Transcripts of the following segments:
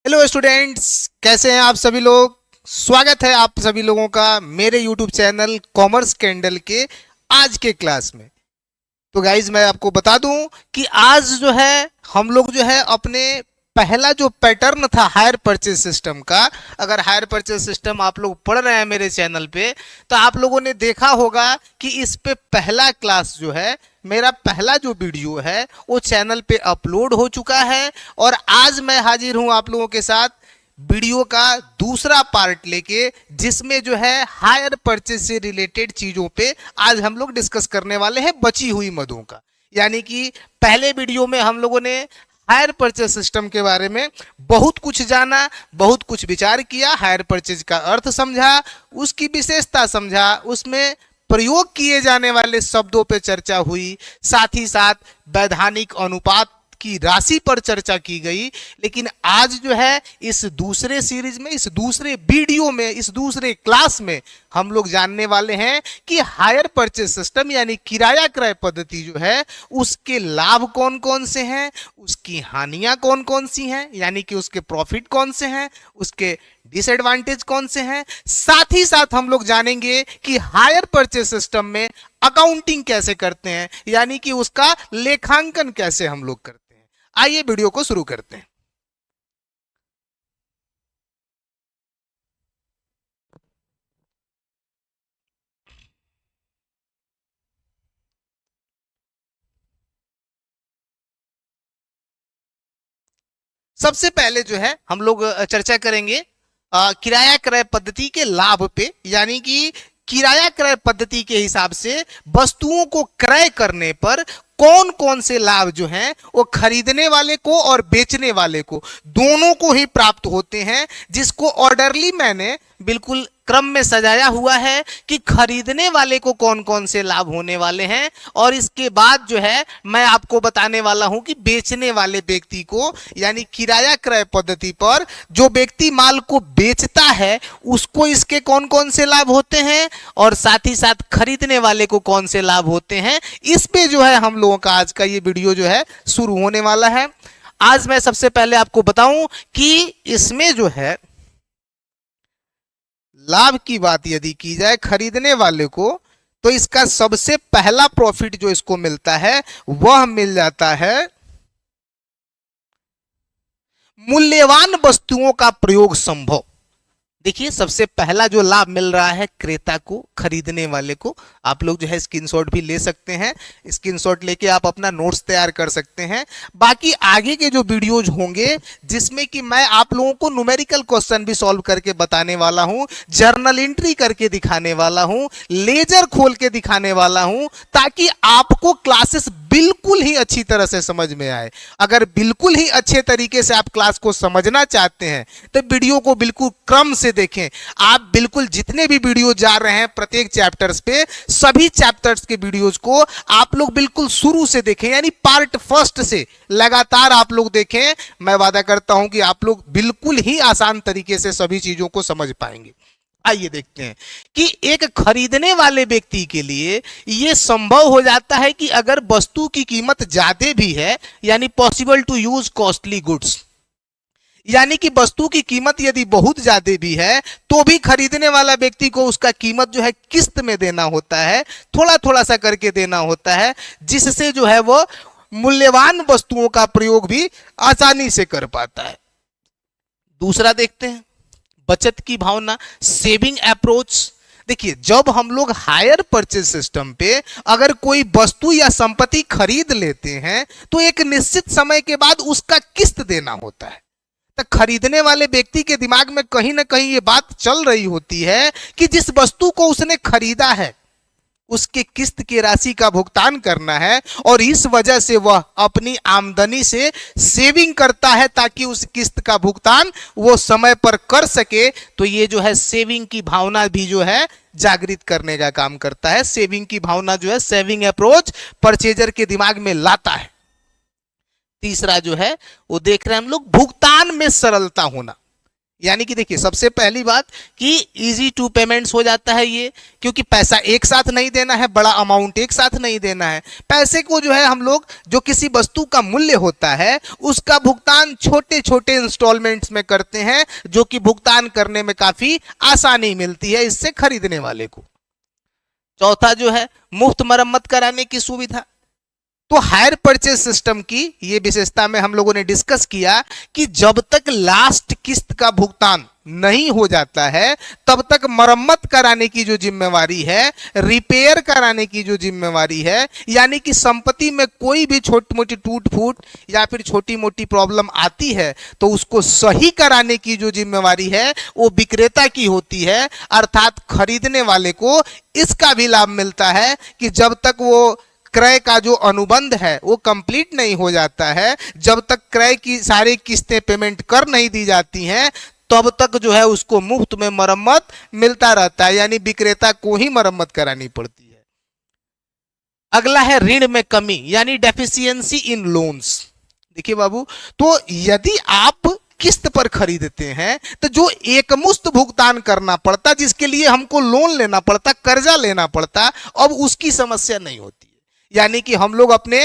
Hello students, कैसे हैं आप सभी लोग। स्वागत है आप सभी लोगों का मेरे यूट्यूब चैनल कॉमर्स कैंडल के आज के क्लास में। तो गाइज मैं आपको बता दूं कि आज जो है हम लोग जो है अपने पहला जो पैटर्न था हायर परचेज सिस्टम का, अगर हायर परचेज सिस्टम आप लोग पढ़ रहे हैं मेरे चैनल पे तो आप लोगों ने देखा होगा कि इस पे पहला क्लास जो है, मेरा पहला जो वीडियो है वो चैनल पे अपलोड हो चुका है। और आज मैं हाजिर हूं आप लोगों के साथ वीडियो का दूसरा पार्ट लेके, जिसमें जो है हायर परचेज से रिलेटेड चीजों पे आज हम लोग डिस्कस करने वाले हैं, बची हुई मदों का। यानी कि पहले वीडियो में हम लोगों ने हायर परचेज सिस्टम के बारे में बहुत कुछ जाना, बहुत कुछ विचार किया, हायर परचेज का अर्थ समझा, उसकी विशेषता समझा, उसमें प्रयोग किए जाने वाले शब्दों पे चर्चा हुई, साथ ही साथ वैधानिक अनुपात की राशि पर चर्चा की गई। लेकिन आज जो है इस दूसरे सीरीज में, इस दूसरे वीडियो में, इस दूसरे क्लास में हम लोग जानने वाले हैं कि हायर परचेज सिस्टम यानी किराया क्रय पद्धति जो है उसके लाभ कौन कौन से हैं, उसकी हानियां कौन कौन सी हैं, यानी कि उसके प्रॉफिट कौन से हैं, उसके डिसएडवांटेज कौन से हैं। साथ ही साथ हम लोग जानेंगे कि हायर परचेज सिस्टम में अकाउंटिंग कैसे करते हैं, यानी कि उसका लेखांकन कैसे हम लोग करते हैं। आइए वीडियो को शुरू करते हैं। सबसे पहले जो है हम लोग चर्चा करेंगे किराया क्रय पद्धति के लाभ पे, यानी कि किराया क्रय पद्धति के हिसाब से वस्तुओं को क्रय करने पर कौन कौन से लाभ जो हैं वो खरीदने वाले को और बेचने वाले को दोनों को ही प्राप्त होते हैं, जिसको ऑर्डरली मैंने बिल्कुल क्रम में सजाया हुआ है कि खरीदने वाले को कौन कौन से लाभ होने वाले हैं। और इसके बाद जो है मैं आपको बताने वाला हूं कि बेचने वाले व्यक्ति को, यानी किराया क्रय पद्धति पर जो व्यक्ति माल को बेचता है उसको इसके कौन कौन से लाभ होते हैं और साथ ही साथ खरीदने वाले को कौन से लाभ होते हैं। इस पे जो है हम लोगों का आज का ये वीडियो जो है शुरू होने वाला है। आज मैं सबसे पहले आपको बताऊं कि इसमें जो है लाभ की बात यदि की जाए खरीदने वाले को, तो इसका सबसे पहला प्रॉफिट जो इसको मिलता है वह मिल जाता है मूल्यवान वस्तुओं का प्रयोग संभव। देखिए सबसे पहला जो लाभ मिल रहा है क्रेता को, खरीदने वाले को। आप लोग जो है स्क्रीनशॉट भी ले सकते हैं, स्क्रीनशॉट लेके आप अपना नोट्स तैयार कर सकते हैं। बाकी आगे के जो वीडियोज होंगे जिसमें कि मैं आप लोगों को न्यूमेरिकल क्वेश्चन भी सॉल्व करके बताने वाला हूं, जर्नल एंट्री करके दिखाने वाला हूं, लेजर खोल के दिखाने वाला हूं, ताकि आपको क्लासेस बिल्कुल ही अच्छी तरह से समझ में आए। अगर बिल्कुल ही अच्छे तरीके से आप क्लास को समझना चाहते हैं तो वीडियो को बिल्कुल क्रम से देखें। आप बिल्कुल जितने भी वीडियो जा रहे हैं प्रत्येक चैप्टर्स पे, सभी चैप्टर्स के वीडियोस को आप लोग बिल्कुल शुरू से देखें, यानी पार्ट फर्स्ट से लगातार आप लोग देखें। मैं वादा करता हूं कि आप लोग बिल्कुल ही आसान तरीके से सभी चीजों को समझ पाएंगे। आइए देखते हैं कि एक खरीदने वाले व्यक्ति के लिए यह संभव हो जाता है कि अगर वस्तु की कीमत ज्यादा भी है, यानी possible to use costly goods, यानी कि वस्तु की कीमत यदि बहुत ज्यादा भी है तो भी खरीदने वाला व्यक्ति को उसका कीमत जो है किस्त में देना होता है, थोड़ा थोड़ा सा करके देना होता है, जिससे जो है वो मूल्यवान वस्तुओं का प्रयोग भी आसानी से कर पाता है। दूसरा देखते हैं बचत की भावना, सेविंग अप्रोच। देखिए जब हम लोग हायर परचेज सिस्टम पे अगर कोई वस्तु या संपत्ति खरीद लेते हैं तो एक निश्चित समय के बाद उसका किस्त देना होता है। तो खरीदने वाले व्यक्ति के दिमाग में कहीं ना कहीं ये बात चल रही होती है कि जिस वस्तु को उसने खरीदा है उसके किस्त की राशि का भुगतान करना है, और इस वजह से वह अपनी आमदनी से सेविंग करता है ताकि उस किस्त का भुगतान वो समय पर कर सके। तो ये जो है सेविंग की भावना भी जो है जागृत करने का काम करता है। सेविंग की भावना जो है, सेविंग अप्रोच परचेजर के दिमाग में लाता है। तीसरा जो है वो देख रहे हैं हम लोग भुगतान में सरलता होना, यानी कि देखिए सबसे पहली बात कि इजी टू पेमेंट्स हो जाता है ये, क्योंकि पैसा एक साथ नहीं देना है, बड़ा अमाउंट एक साथ नहीं देना है। पैसे को जो है हम लोग जो किसी वस्तु का मूल्य होता है उसका भुगतान छोटे छोटे इंस्टॉलमेंट्स में करते हैं, जो कि भुगतान करने में काफी आसानी मिलती है इससे खरीदने वाले को। चौथा जो है मुफ्त मरम्मत कराने की सुविधा। तो हायर परचेज सिस्टम की ये विशेषता में हम लोगों ने डिस्कस किया कि जब तक लास्ट किस्त का भुगतान नहीं हो जाता है तब तक मरम्मत कराने की जो जिम्मेवारी है, रिपेयर कराने की जो जिम्मेवारी है, यानी कि संपत्ति में कोई भी छोटी मोटी टूट फूट या फिर छोटी मोटी प्रॉब्लम आती है तो उसको सही कराने की जो जिम्मेवारी है वो विक्रेता की होती है। अर्थात खरीदने वाले को इसका भी लाभ मिलता है कि जब तक वो क्रय का जो अनुबंध है वो कंप्लीट नहीं हो जाता है, जब तक क्रय की सारी किस्तें पेमेंट कर नहीं दी जाती हैं, तब तक जो है उसको मुफ्त में मरम्मत मिलता रहता है, यानी विक्रेता को ही मरम्मत करानी पड़ती है। अगला है ऋण में कमी यानी डेफिशिएंसी इन लोन्स। देखिए बाबू, तो यदि आप किस्त पर खरीदते हैं तो जो एकमुश्त भुगतान करना पड़ता, जिसके लिए हमको लोन लेना पड़ता, कर्जा लेना पड़ता, अब उसकी समस्या नहीं होती। यानी कि हम लोग अपने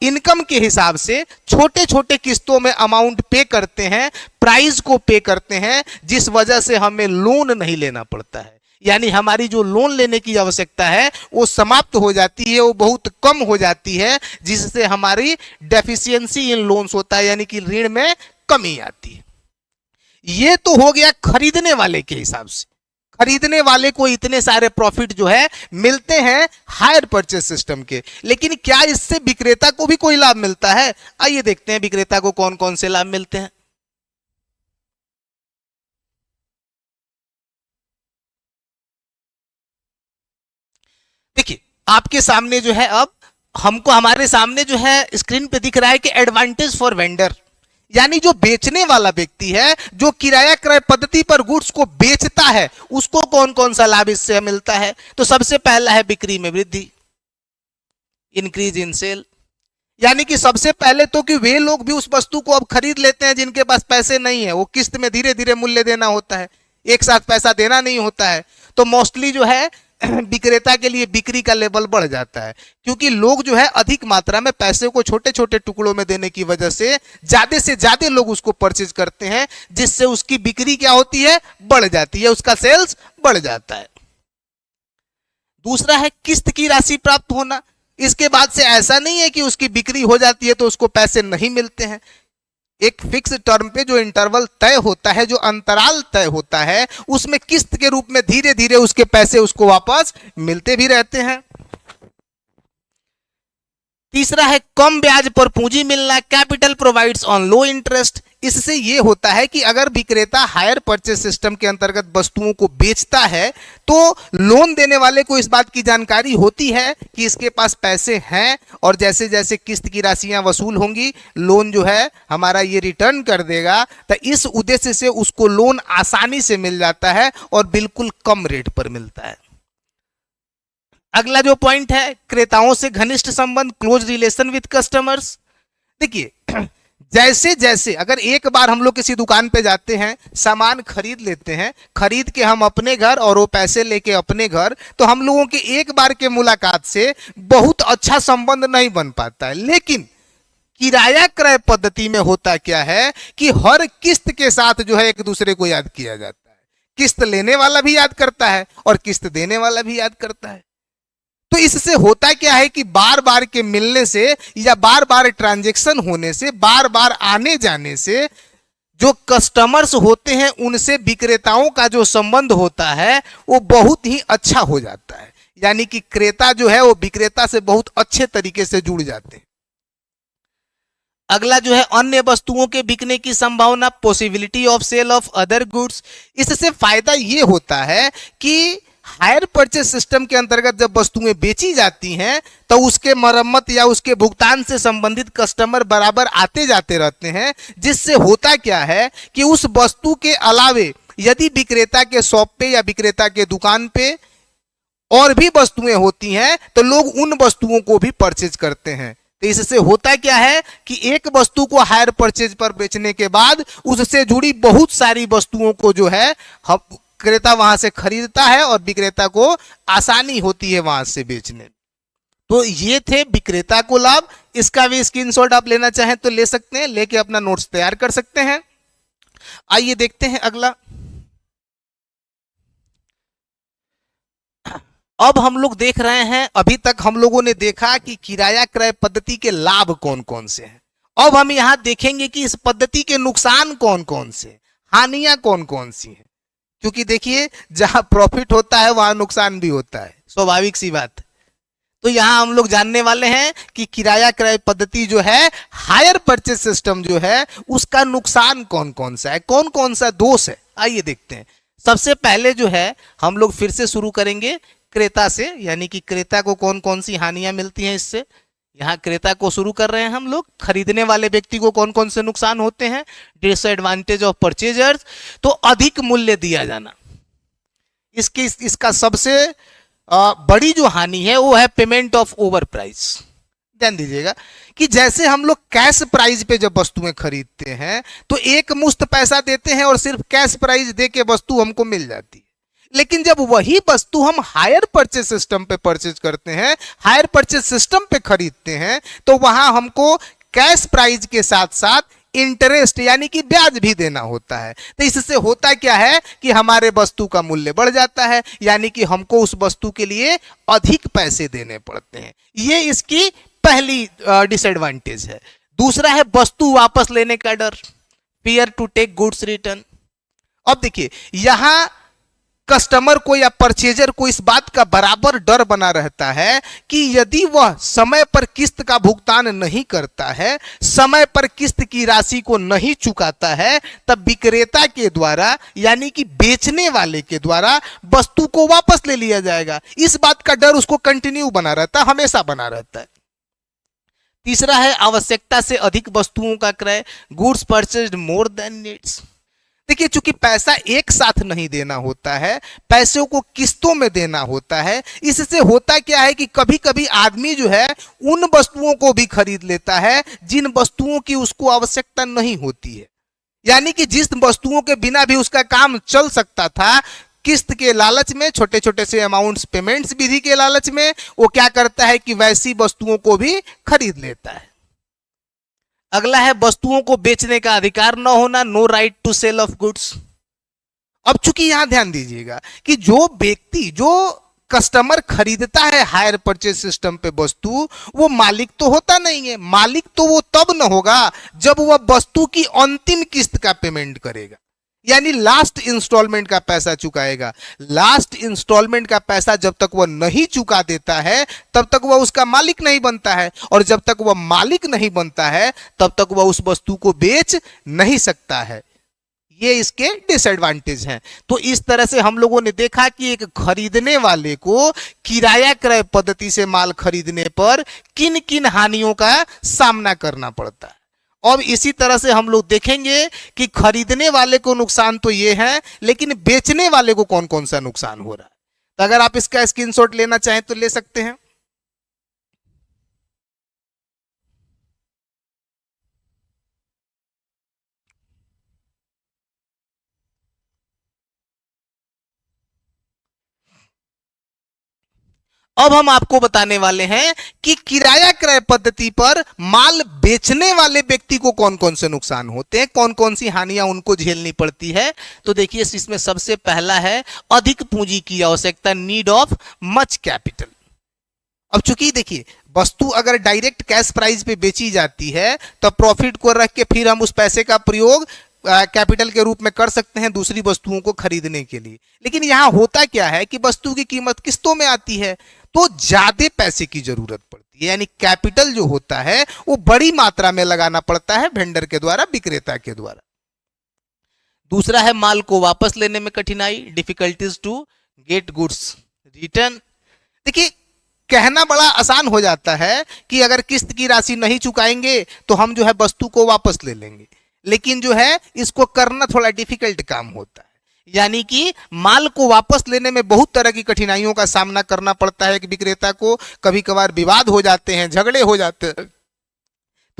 इनकम के हिसाब से छोटे छोटे किस्तों में अमाउंट पे करते हैं, प्राइस को पे करते हैं, जिस वजह से हमें लोन नहीं लेना पड़ता है। यानी हमारी जो लोन लेने की आवश्यकता है वो समाप्त हो जाती है, वो बहुत कम हो जाती है, जिससे हमारी डेफिशिएंसी इन लोन्स होता है, यानी कि ऋण में कमी आती है। ये तो हो गया खरीदने वाले के हिसाब से। खरीदने वाले को इतने सारे प्रॉफिट जो है मिलते हैं हायर परचेज सिस्टम के, लेकिन क्या इससे विक्रेता को भी कोई लाभ मिलता है? आइए देखते हैं विक्रेता को कौन कौन से लाभ मिलते हैं। देखिए आपके सामने जो है, अब हमको हमारे सामने जो है स्क्रीन पे दिख रहा है कि एडवांटेज फॉर वेंडर, यानी जो बेचने वाला व्यक्ति है, जो किराया क्रय पद्धति पर गुड्स को बेचता है, उसको कौन कौन सा लाभ इससे मिलता है। तो सबसे पहला है बिक्री में वृद्धि, इंक्रीज इन सेल। यानी कि सबसे पहले तो कि वे लोग भी उस वस्तु को अब खरीद लेते हैं जिनके पास पैसे नहीं है, वो किस्त में धीरे धीरे मूल्य देना होता है, एक साथ पैसा देना नहीं होता है। तो मोस्टली जो है विक्रेता के लिए बिक्री का लेवल बढ़ जाता है, क्योंकि लोग जो है अधिक मात्रा में पैसे को छोटे छोटे टुकड़ों में देने की वजह से ज्यादा लोग उसको परचेज करते हैं, जिससे उसकी बिक्री क्या होती है, बढ़ जाती है, उसका सेल्स बढ़ जाता है। दूसरा है किस्त की राशि प्राप्त होना। इसके बाद से ऐसा नहीं है कि उसकी बिक्री हो जाती है तो उसको पैसे नहीं मिलते हैं। एक फिक्स टर्म पे जो इंटरवल तय होता है, जो अंतराल तय होता है, उसमें किस्त के रूप में धीरे धीरे उसके पैसे उसको वापस मिलते भी रहते हैं। तीसरा है कम ब्याज पर पूंजी मिलना, capital provides on low interest. इससे यह होता है कि अगर विक्रेता हायर परचेज सिस्टम के अंतर्गत वस्तुओं को बेचता है तो लोन देने वाले को इस बात की जानकारी होती है कि इसके पास पैसे हैं, और जैसे जैसे किस्त की राशियां वसूल होंगी लोन जो है हमारा ये रिटर्न कर देगा। तो इस उद्देश्य से उसको लोन आसानी से मिल जाता है और बिल्कुल कम रेट पर मिलता है। अगला जो पॉइंट है, क्रेताओं से घनिष्ठ संबंध, क्लोज रिलेशन विद कस्टमर्स। देखिए जैसे जैसे अगर एक बार हम लोग किसी दुकान पे जाते हैं, सामान खरीद लेते हैं, खरीद के हम अपने घर और वो पैसे लेके अपने घर, तो हम लोगों के एक बार के मुलाकात से बहुत अच्छा संबंध नहीं बन पाता है। लेकिन किराया क्रय पद्धति में होता क्या है कि हर किस्त के साथ जो है एक दूसरे को याद किया जाता है। किस्त लेने वाला भी याद करता है और किस्त देने वाला भी याद करता है। तो इससे होता क्या है कि बार बार के मिलने से या बार बार ट्रांजैक्शन होने से, बार बार आने जाने से जो कस्टमर्स होते हैं उनसे विक्रेताओं का जो संबंध होता है वो बहुत ही अच्छा हो जाता है। यानी कि क्रेता जो है वो विक्रेता से बहुत अच्छे तरीके से जुड़ जाते हैं। अगला जो है अन्य वस्तुओं के बिकने की संभावना, possibility of sale of other goods. इससे फायदा ये होता है कि हायर परचेज सिस्टम के अंतर्गत जब वस्तुएं बेची जाती हैं तो उसके मरम्मत या उसके भुगतान से संबंधित कस्टमर बराबर आते जाते रहते हैं, जिससे होता क्या है कि उस वस्तु के अलावे यदि विक्रेता के शॉप पे या विक्रेता के दुकान पे और भी वस्तुएं होती हैं तो लोग उन वस्तुओं को भी परचेज करते हैं। तो इससे होता क्या है कि एक वस्तु को हायर परचेज पर बेचने के बाद उससे जुड़ी बहुत सारी वस्तुओं को जो है हम क्रेता वहां से खरीदता है और विक्रेता को आसानी होती है वहां से बेचने। तो ये थे विक्रेता को लाभ। इसका भी स्क्रीनशॉट आप लेना चाहें तो ले सकते हैं, लेके अपना नोट्स तैयार कर सकते हैं। आइए देखते हैं अगला। अब हम लोग देख रहे हैं, अभी तक हम लोगों ने देखा कि किराया क्रय पद्धति के लाभ कौन कौन से हैं। अब हम यहां देखेंगे कि इस पद्धति के नुकसान कौन कौन से, हानियां कौन कौन सी हैं। क्योंकि देखिए जहां प्रॉफिट होता है वहां नुकसान भी होता है, स्वाभाविक सी बात है। तो यहां हम लोग जानने वाले हैं कि किराया क्रय पद्धति जो है, हायर परचेज सिस्टम जो है, उसका नुकसान कौन कौन सा है, कौन कौन सा दोष है। आइए देखते हैं। सबसे पहले जो है हम लोग फिर से शुरू करेंगे क्रेता से, यानी कि क्रेता को कौन कौन सी हानियां मिलती हैं इससे। यहाँ क्रेता को शुरू कर रहे हैं हम लोग। खरीदने वाले व्यक्ति को कौन कौन से नुकसान होते हैं, डिसएडवांटेज ऑफ परचेजर्स। तो अधिक मूल्य दिया जाना, इसका सबसे बड़ी जो हानि है वो है पेमेंट ऑफ ओवर प्राइस। ध्यान दीजिएगा कि जैसे हम लोग कैश प्राइस पे जब वस्तुएं खरीदते हैं तो एक मुश्त पैसा देते हैं और सिर्फ कैश प्राइस दे के वस्तु हमको मिल जाती है। लेकिन जब वही वस्तु हम हायर परचेज सिस्टम पे परचेज करते हैं, हायर परचेज सिस्टम पे खरीदते हैं, तो वहां हमको कैश प्राइस के साथ साथ इंटरेस्ट यानी कि ब्याज भी देना होता है। तो इससे होता क्या है कि हमारे वस्तु का मूल्य बढ़ जाता है, यानी कि हमको उस वस्तु के लिए अधिक पैसे देने पड़ते हैं। ये इसकी पहली डिसएडवांटेज है। दूसरा है वस्तु वापस लेने का डर, fear to take goods return. अब देखिए यहां कस्टमर को या परचेजर को इस बात का बराबर डर बना रहता है कि यदि वह समय पर किस्त का भुगतान नहीं करता है, समय पर किस्त की राशि को नहीं चुकाता है, तब विक्रेता के द्वारा यानी कि बेचने वाले के द्वारा वस्तु को वापस ले लिया जाएगा। इस बात का डर उसको कंटिन्यू बना रहता है, हमेशा बना रहता है। तीसरा है आवश्यकता से अधिक वस्तुओं का क्रय, goods purchased more than needs. देखिए चूंकि पैसा एक साथ नहीं देना होता है, पैसों को किस्तों में देना होता है। इससे होता क्या है कि कभी कभी आदमी जो है उन वस्तुओं को भी खरीद लेता है जिन वस्तुओं की उसको आवश्यकता नहीं होती है, यानी कि जिस वस्तुओं के बिना भी उसका काम चल सकता था, किस्त के लालच में, छोटे छोटे से अमाउंट्स पेमेंट्स विधि के लालच में वो क्या करता है कि वैसी वस्तुओं को भी खरीद लेता है। अगला है वस्तुओं को बेचने का अधिकार न होना, no right to sale of goods. अब चूंकि यहां ध्यान दीजिएगा कि जो व्यक्ति, जो कस्टमर खरीदता है हायर परचेज सिस्टम पे वस्तु, वो मालिक तो होता नहीं है। मालिक तो वो तब न होगा जब वह वस्तु की अंतिम किस्त का पेमेंट करेगा, यानी लास्ट इंस्टॉलमेंट का पैसा चुकाएगा। लास्ट इंस्टॉलमेंट का पैसा जब तक वह नहीं चुका देता है तब तक वह उसका मालिक नहीं बनता है, और जब तक वह मालिक नहीं बनता है तब तक वह उस वस्तु को बेच नहीं सकता है। ये इसके डिसएडवांटेज हैं। तो इस तरह से हम लोगों ने देखा कि एक खरीदने वाले को किराया क्रय पद्धति से माल खरीदने पर किन किन हानियों का सामना करना पड़ता है। अब इसी तरह से हम लोग देखेंगे कि खरीदने वाले को नुकसान तो ये है, लेकिन बेचने वाले को कौन कौन सा नुकसान हो रहा है। तो अगर आप इसका स्क्रीनशॉट लेना चाहें तो ले सकते हैं। अब हम आपको बताने वाले हैं कि किराया क्रय पद्धति पर माल बेचने वाले व्यक्ति को कौन कौन से नुकसान होते हैं, कौन कौन सी हानियां उनको झेलनी पड़ती है। तो देखिए इसमें सबसे पहला है अधिक पूंजी की आवश्यकता, नीड ऑफ मच कैपिटल। अब चूंकि देखिए वस्तु अगर डायरेक्ट कैश प्राइस पे बेची जाती है तो प्रॉफिट को रख के फिर हम उस पैसे का प्रयोग कैपिटल के रूप में कर सकते हैं दूसरी वस्तुओं को खरीदने के लिए। लेकिन यहां होता क्या है कि वस्तु की कीमत किस्तों में आती है तो ज्यादा पैसे की जरूरत पड़ती है, यानी कैपिटल जो होता है वो बड़ी मात्रा में लगाना पड़ता है वेंडर के द्वारा, विक्रेता के द्वारा। दूसरा है माल को वापस लेने में कठिनाई, difficulties to get goods return. देखिए कहना बड़ा आसान हो जाता है कि अगर किस्त की राशि नहीं चुकाएंगे तो हम जो है वस्तु को वापस ले लेंगे, लेकिन जो है इसको करना थोड़ा डिफिकल्ट काम होता है। यानी कि माल को वापस लेने में बहुत तरह की कठिनाइयों का सामना करना पड़ता है कि विक्रेता को, कभी कभार विवाद हो जाते हैं, झगड़े हो जाते हैं,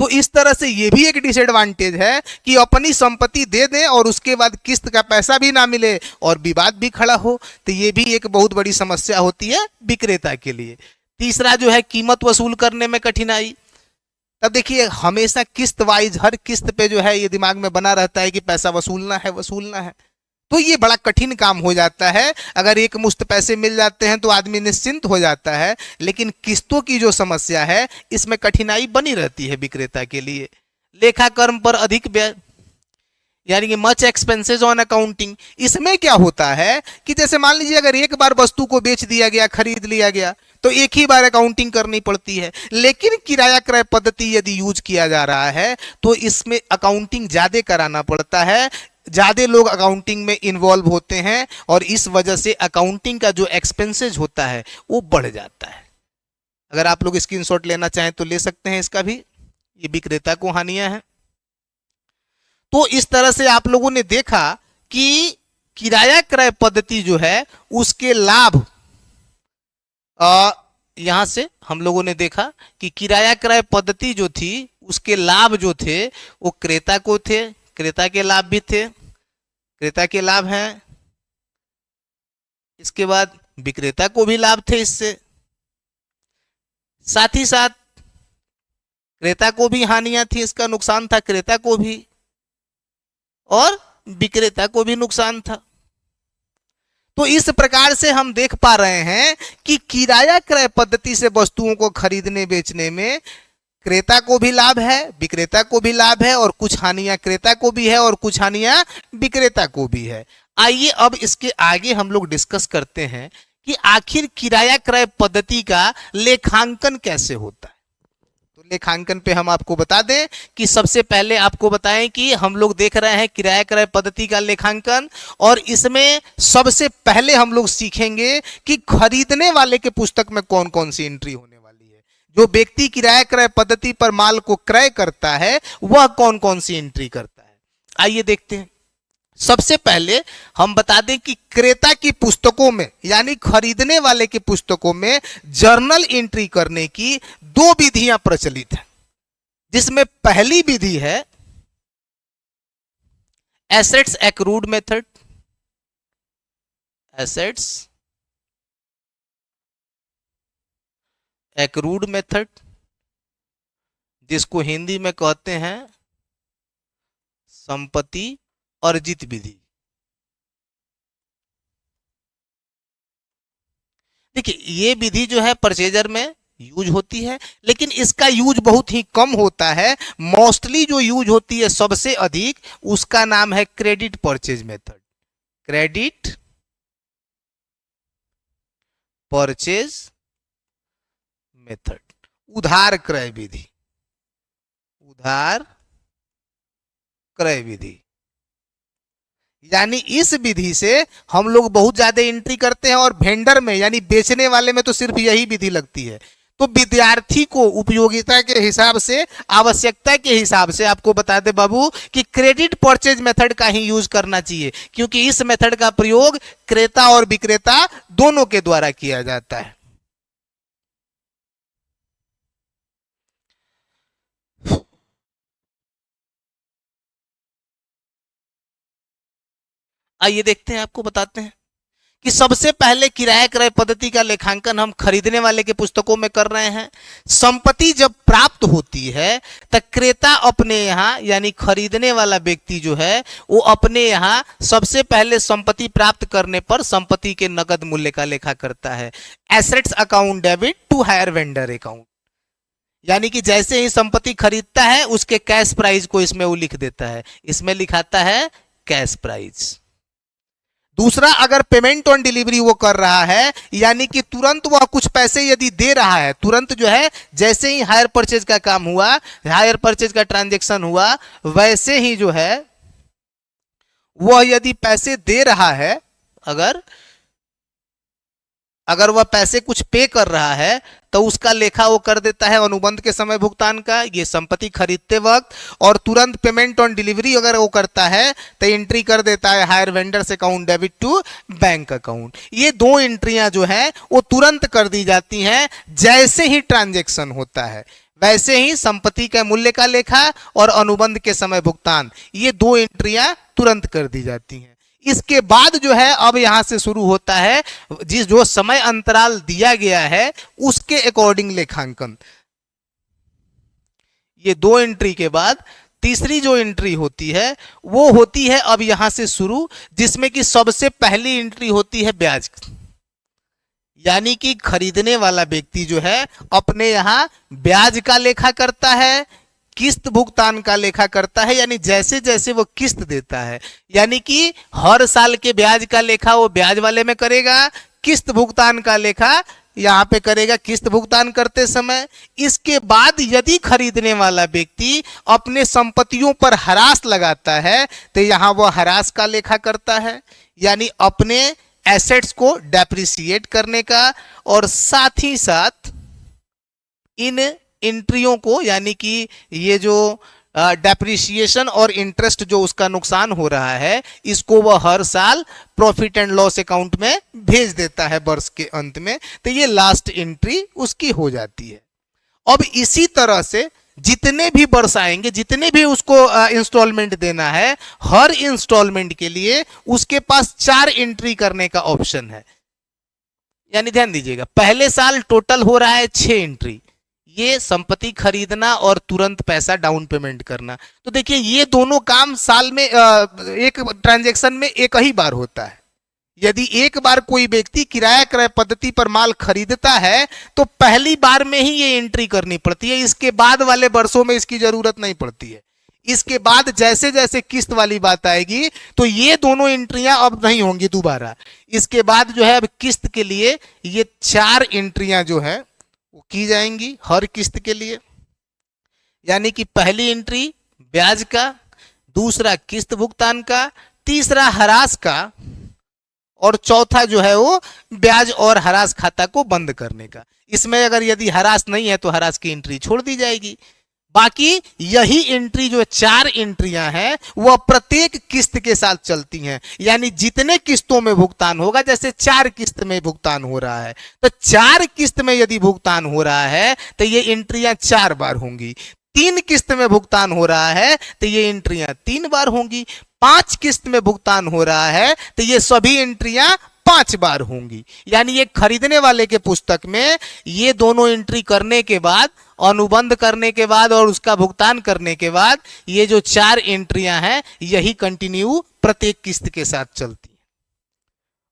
तो इस तरह से ये भी एक डिसएडवांटेज है कि अपनी संपत्ति दे दें और उसके बाद किस्त का पैसा भी ना मिले और विवाद भी खड़ा हो, तो ये भी एक बहुत बड़ी समस्या होती है विक्रेता के लिए। तीसरा जो है कीमत वसूल करने में कठिनाई। तब देखिए हमेशा किस्त वाइज हर किस्त पे जो है ये दिमाग में बना रहता है कि पैसा वसूलना है, तो ये बड़ा कठिन काम हो जाता है। अगर एक मुश्त पैसे मिल जाते हैं तो आदमी निश्चिंत हो जाता है, लेकिन किस्तों की जो समस्या है इसमें कठिनाई बनी रहती है विक्रेता के लिए। लेखाकर्म पर अधिक व्यय, यानी कि मच एक्सपेंसेस ऑन अकाउंटिंग। इसमें क्या होता है कि जैसे मान लीजिए अगर एक बार वस्तु को बेच दिया गया, खरीद लिया गया, तो एक ही बार अकाउंटिंग करनी पड़ती है। लेकिन किराया क्रय पद्धति यदि यूज किया जा रहा है तो इसमें अकाउंटिंग ज्यादा कराना पड़ता है, ज्यादा लोग अकाउंटिंग में इन्वॉल्व होते हैं और इस वजह से अकाउंटिंग का जो एक्सपेंसेज होता है वो बढ़ जाता है। अगर आप लोग स्क्रीनशॉट लेना चाहें तो ले सकते हैं इसका भी, ये विक्रेता को हानियां हैं। तो इस तरह से आप लोगों ने देखा कि किराया क्रय पद्धति जो है उसके लाभ, यहां से हम लोगों ने देखा कि किराया क्रय पद्धति जो थी उसके लाभ जो थे वो क्रेता को थे, क्रेता के लाभ भी थे, क्रेता के लाभ हैं। इसके बाद विक्रेता को भी लाभ थे इससे, साथ ही साथ क्रेता को भी हानियां थी, इसका नुकसान था क्रेता को भी और विक्रेता को भी नुकसान था। तो इस प्रकार से हम देख पा रहे हैं कि किराया क्रय पद्धति से वस्तुओं को खरीदने बेचने में क्रेता को भी लाभ है, विक्रेता को भी लाभ है और कुछ हानियां क्रेता को भी है और कुछ हानियां विक्रेता को भी है। आइए अब इसके आगे हम लोग डिस्कस करते हैं कि आखिर किराया क्रय पद्धति का लेखांकन कैसे होता है। तो लेखांकन पे हम आपको बता दें कि सबसे पहले आपको बताएं कि हम लोग देख रहे हैं किराया क्रय पद्धति का लेखांकन, और इसमें सबसे पहले हम लोग सीखेंगे कि खरीदने वाले के पुस्तक में कौन कौन सी एंट्री होने वाली है। जो व्यक्ति किराया क्रय पद्धति पर माल को क्रय करता है वह कौन कौन सी एंट्री करता है, आइए देखते हैं। सबसे पहले हम बता दें कि क्रेता की पुस्तकों में यानी खरीदने वाले की पुस्तकों में जर्नल एंट्री करने की दो विधियां प्रचलित हैं, जिसमें पहली विधि है assets accrued method, assets accrued method, जिसको हिंदी में कहते हैं संपत्ति अर्जित विधि। देखिए ये विधि जो है परचेजर में यूज होती है, लेकिन इसका यूज बहुत ही कम होता है। मोस्टली जो यूज होती है सबसे अधिक, उसका नाम है credit purchase method, credit purchase method, उधार क्रय विधि, उधार क्रय विधि। यानी इस विधि से हम लोग बहुत ज्यादा एंट्री करते हैं और वेंडर में यानी बेचने वाले में तो सिर्फ यही विधि लगती है। तो विद्यार्थी को उपयोगिता के हिसाब से, आवश्यकता के हिसाब से आपको बता दे बाबू कि क्रेडिट परचेज मेथड का ही यूज करना चाहिए, क्योंकि इस मेथड का प्रयोग क्रेता और विक्रेता दोनों के द्वारा किया जाता है। आइए देखते हैं, आपको बताते हैं कि सबसे पहले किराया क्रय पद्धति का लेखांकन हम खरीदने वाले के पुस्तकों में कर रहे हैं। संपत्ति जब प्राप्त होती है तब क्रेता अपने यहाँ यानी खरीदने वाला व्यक्ति जो है वो अपने यहाँ सबसे पहले संपत्ति प्राप्त करने पर संपत्ति के नकद मूल्य का लेखा करता है। Assets account debit to hire vendor account, यानी कि जैसे ही संपत्ति खरीदता है उसके कैश प्राइस को इसमें वो लिख देता है, इसमें लिखाता है कैश प्राइस। दूसरा, अगर पेमेंट ऑन डिलीवरी वो कर रहा है यानी कि तुरंत वह कुछ पैसे यदि दे रहा है, तुरंत जो है जैसे ही हायर परचेज का काम हुआ, हायर परचेज का ट्रांजैक्शन हुआ, वैसे ही जो है वह यदि पैसे दे रहा है, अगर वह पैसे कुछ पे कर रहा है तो उसका लेखा वो कर देता है अनुबंध के समय भुगतान का, ये संपत्ति खरीदते वक्त। और तुरंत पेमेंट ऑन डिलीवरी अगर वो करता है तो एंट्री कर देता है hire vendors account debit to bank account. ये दो एंट्रियां जो है वो तुरंत कर दी जाती हैं जैसे ही ट्रांजैक्शन होता है। वैसे ही संपत्ति के मूल्य का लेखा और अनुबंध के समय भुगतान, ये 2 एंट्रियां तुरंत कर दी जाती हैं। इसके बाद जो है अब यहां से शुरू होता है जो समय अंतराल दिया गया है उसके अकॉर्डिंग लेखांकन। ये 2 एंट्री के बाद तीसरी जो एंट्री होती है वो होती है अब यहां से शुरू, जिसमें कि सबसे पहली एंट्री होती है ब्याज। यानी कि खरीदने वाला व्यक्ति जो है अपने यहां ब्याज का लेखा करता है, किस्त भुगतान का लेखा करता है, यानी जैसे जैसे वो किस्त देता है, यानी कि हर साल के ब्याज का लेखा वो ब्याज वाले में करेगा, किस्त भुगतान का लेखा यहां पे करेगा किस्त भुगतान करते समय। इसके बाद यदि खरीदने वाला व्यक्ति अपने संपत्तियों पर ह्रास लगाता है तो यहां वो ह्रास का लेखा करता है, यानी अपने एसेट्स को डेप्रिसिएट करने का, और साथ ही साथ इन एंट्रियों को, यानी कि ये जो डेप्रिसिएशन और इंटरेस्ट जो उसका नुकसान हो रहा है, इसको वह हर साल प्रॉफिट एंड लॉस अकाउंट में भेज देता है वर्ष के अंत में। तो ये लास्ट एंट्री उसकी हो जाती है। अब इसी तरह से जितने भी वर्ष आएंगे, जितने भी उसको इंस्टॉलमेंट देना है, हर इंस्टॉलमेंट के लिए उसके पास 4 एंट्री करने का ऑप्शन है। यानी ध्यान दीजिएगा, पहले साल टोटल हो रहा है 6 एंट्री, ये संपत्ति खरीदना और तुरंत पैसा डाउन पेमेंट करना। तो देखिए ये दोनों काम साल में एक ट्रांजैक्शन में एक ही बार होता है। यदि एक बार कोई व्यक्ति किराया क्रय पद्धति पर माल खरीदता है तो पहली बार में ही ये एंट्री करनी पड़ती है, इसके बाद वाले वर्षों में इसकी जरूरत नहीं पड़ती है। इसके बाद जैसे जैसे किस्त वाली बात आएगी तो ये दोनों एंट्रियां अब नहीं होंगी दोबारा। इसके बाद जो है अब किस्त के लिए ये 4 एंट्रियां जो है वो की जाएंगी हर किस्त के लिए। यानी कि पहली एंट्री ब्याज का, दूसरा किस्त भुगतान का, तीसरा ह्रास का, और चौथा जो है वो ब्याज और ह्रास खाता को बंद करने का। इसमें अगर यदि ह्रास नहीं है तो ह्रास की एंट्री छोड़ दी जाएगी। बाकी यही एंट्री जो 4 एंट्रियां हैं वह प्रत्येक किस्त के साथ चलती हैं। यानी जितने किस्तों में भुगतान होगा, जैसे 4 किस्त में भुगतान हो रहा है तो 4 किस्त में यदि भुगतान हो रहा है तो ये एंट्रियां 4 बार होंगी। 3 किस्त में भुगतान हो रहा है तो ये एंट्रियां 3 बार होंगी। 5 किस्त में भुगतान हो रहा है तो ये सभी एंट्रियां 5 बार होंगी। यानी ये खरीदने वाले के पुस्तक में ये दोनों एंट्री करने के बाद, अनुबंध करने के बाद और उसका भुगतान करने के बाद ये जो 4 एंट्रियां हैं यही कंटिन्यू प्रत्येक किस्त के साथ चलती है।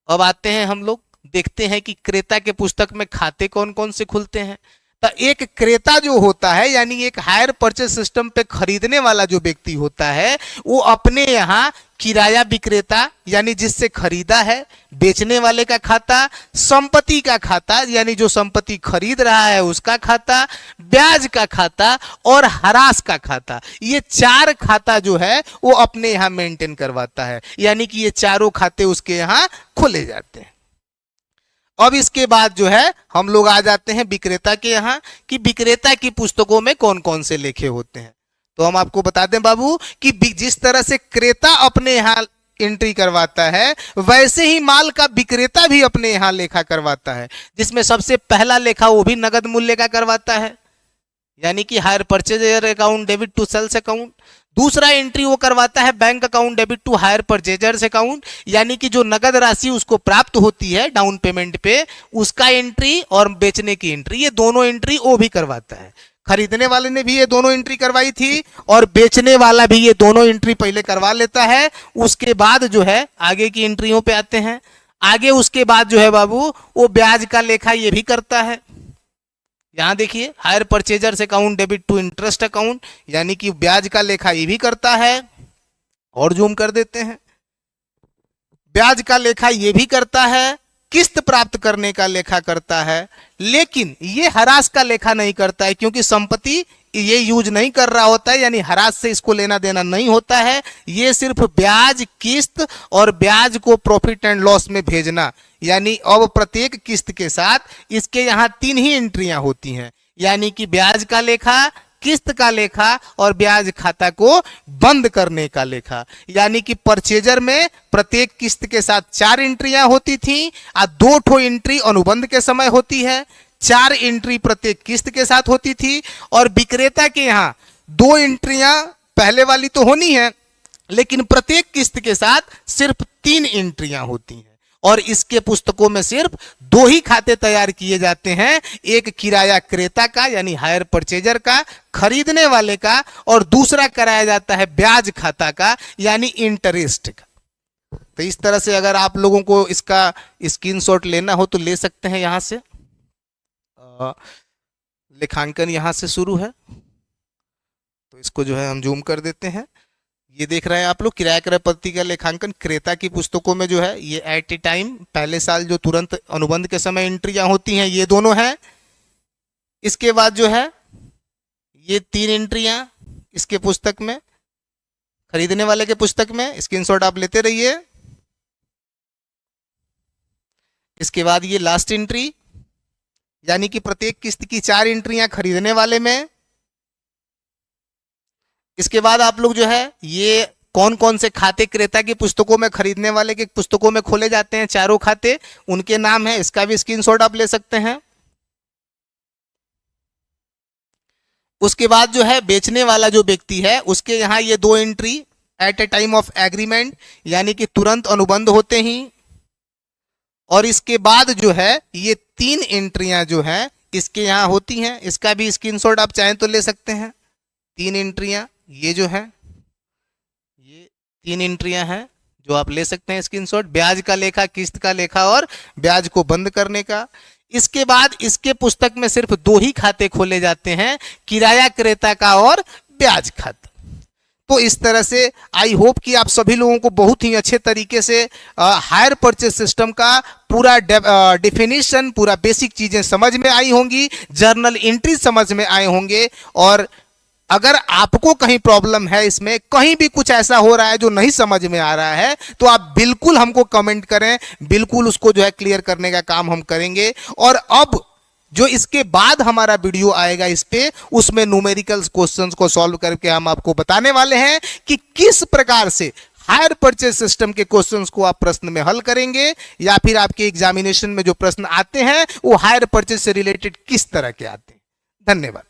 अब आते हैं हम लोग देखते हैं कि क्रेता के पुस्तक में खाते कौन कौन से खुलते हैं। तो एक क्रेता जो होता है, यानी एक हायर परचेज सिस्टम पे खरीदने वाला जो व्यक्ति होता है, वो अपने यहाँ किराया विक्रेता यानी जिससे खरीदा है, बेचने वाले का खाता, संपत्ति का खाता यानी जो संपत्ति खरीद रहा है उसका खाता, ब्याज का खाता और ह्रास का खाता, ये 4 खाता जो है वो अपने यहाँ मेंटेन करवाता है। यानी कि ये चारों खाते उसके यहाँ खोले जाते हैं। अब इसके बाद जो है हम लोग आ जाते हैं विक्रेता के यहाँ कि विक्रेता की पुस्तकों में कौन कौन से लेखे होते हैं। तो हम आपको बता दें बाबू कि जिस तरह से क्रेता अपने यहाँ एंट्री करवाता है वैसे ही माल का विक्रेता भी अपने यहाँ लेखा करवाता है, जिसमें सबसे पहला लेखा वो भी नगद मूल्य का करवाता है, यानी कि hire purchaser account debit to sales account. दूसरा एंट्री वो करवाता है bank account debit to hire purchasers account, यानी कि जो नगद राशि उसको प्राप्त होती है डाउन पेमेंट पे उसका एंट्री और बेचने की एंट्री, ये दोनों एंट्री वो भी करवाता है। खरीदने वाले ने भी ये दोनों एंट्री करवाई थी और बेचने वाला भी ये दोनों एंट्री पहले करवा लेता है। उसके बाद जो है आगे की एंट्रियों पे आते हैं। आगे उसके बाद जो है बाबू वो ब्याज का लेखा ये भी करता है। यहां देखिए hire purchasers account debit to interest account, यानी कि ब्याज का लेखा ये भी करता है। और जूम कर देते हैं, ब्याज का लेखा ये भी करता है, किस्त प्राप्त करने का लेखा करता है, लेकिन ये ह्रास का लेखा नहीं करता है क्योंकि संपत्ति ये यूज नहीं कर रहा होता है, यानी ह्रास से इसको लेना देना नहीं होता है। ये सिर्फ ब्याज, किस्त और ब्याज को प्रॉफिट एंड लॉस में भेजना, यानी अब प्रत्येक किस्त के साथ इसके यहाँ 3 ही एंट्रियां होती हैं, यानी कि ब्याज का लेखा, किस्त का लेखा और ब्याज खाता को बंद करने का लेखा। यानी कि परचेजर में प्रत्येक किस्त के साथ 4 एंट्रियां होती थी और 2 ठो एंट्री अनुबंध के समय होती है। 4 एंट्री प्रत्येक किस्त के साथ होती थी, और विक्रेता के यहाँ 2 एंट्रियां पहले वाली तो होनी है, लेकिन प्रत्येक किस्त के साथ सिर्फ 3 एंट्रियां होती हैं। और इसके पुस्तकों में सिर्फ 2 ही खाते तैयार किए जाते हैं, एक किराया क्रेता का यानी हायर परचेजर का, खरीदने वाले का, और दूसरा कराया जाता है ब्याज खाता का यानी इंटरेस्ट का। तो इस तरह से अगर आप लोगों को इसका स्क्रीनशॉट लेना हो तो ले सकते हैं। यहां से लेखांकन यहां से शुरू है, तो इसको जो है हम जूम कर देते हैं। ये देख रहे हैं आप लोग, किराया क्रय पद्धति का लेखांकन क्रेता की पुस्तकों में जो है ये एट ए टाइम पहले साल जो तुरंत अनुबंध के समय एंट्रियां होती हैं ये दोनों हैं। इसके बाद जो है ये 3 एंट्रियां इसके पुस्तक में, खरीदने वाले के पुस्तक में, स्क्रीनशॉट आप लेते रहिए। इसके बाद ये लास्ट एंट्री यानी कि प्रत्येक किस्त की 4 एंट्रियां खरीदने वाले में। इसके बाद आप लोग जो है ये कौन कौन से खाते क्रेता की पुस्तकों में, खरीदने वाले की पुस्तकों में खोले जाते हैं, चारों खाते उनके नाम है, इसका भी स्क्रीनशॉट आप ले सकते हैं। उसके बाद जो है बेचने वाला जो व्यक्ति है उसके यहाँ ये 2 entry eight A time of agreement यानी कि तुरंत अनुबंध होते ही, और इसके बाद जो है ये 3 एंट्रियां जो है इसके यहाँ होती हैं, इसका भी स्क्रीनशॉट आप चाहें तो ले सकते हैं। 3 एंट्रियां ये जो है ये 3 एंट्रियां हैं जो आप ले सकते हैं स्क्रीनशॉट, ब्याज का लेखा, किस्त का लेखा और ब्याज को बंद करने का। इसके बाद इसके पुस्तक में सिर्फ 2 ही खाते खोले जाते हैं, किराया क्रेता का और ब्याज खाता। तो इस तरह से आई होप कि आप सभी लोगों को बहुत ही अच्छे तरीके से हायर परचेज सिस्टम का पूरा डेफिनेशन, पूरा बेसिक चीजें समझ में आई होंगी, जर्नल एंट्री समझ में आए होंगे। और अगर आपको कहीं प्रॉब्लम है, इसमें कहीं भी कुछ ऐसा हो रहा है जो नहीं समझ में आ रहा है, तो आप बिल्कुल हमको कमेंट करें, बिल्कुल उसको जो है क्लियर करने का काम हम करेंगे। और अब जो इसके बाद हमारा वीडियो आएगा इस पे, उसमें न्यूमेरिकल क्वेश्चंस को सॉल्व करके हम आपको बताने वाले हैं कि किस प्रकार से हायर परचेज सिस्टम के क्वेश्चंस को आप प्रश्न में हल करेंगे, या फिर आपके एग्जामिनेशन में जो प्रश्न आते हैं वो हायर परचेज से रिलेटेड किस तरह के आते हैं। धन्यवाद।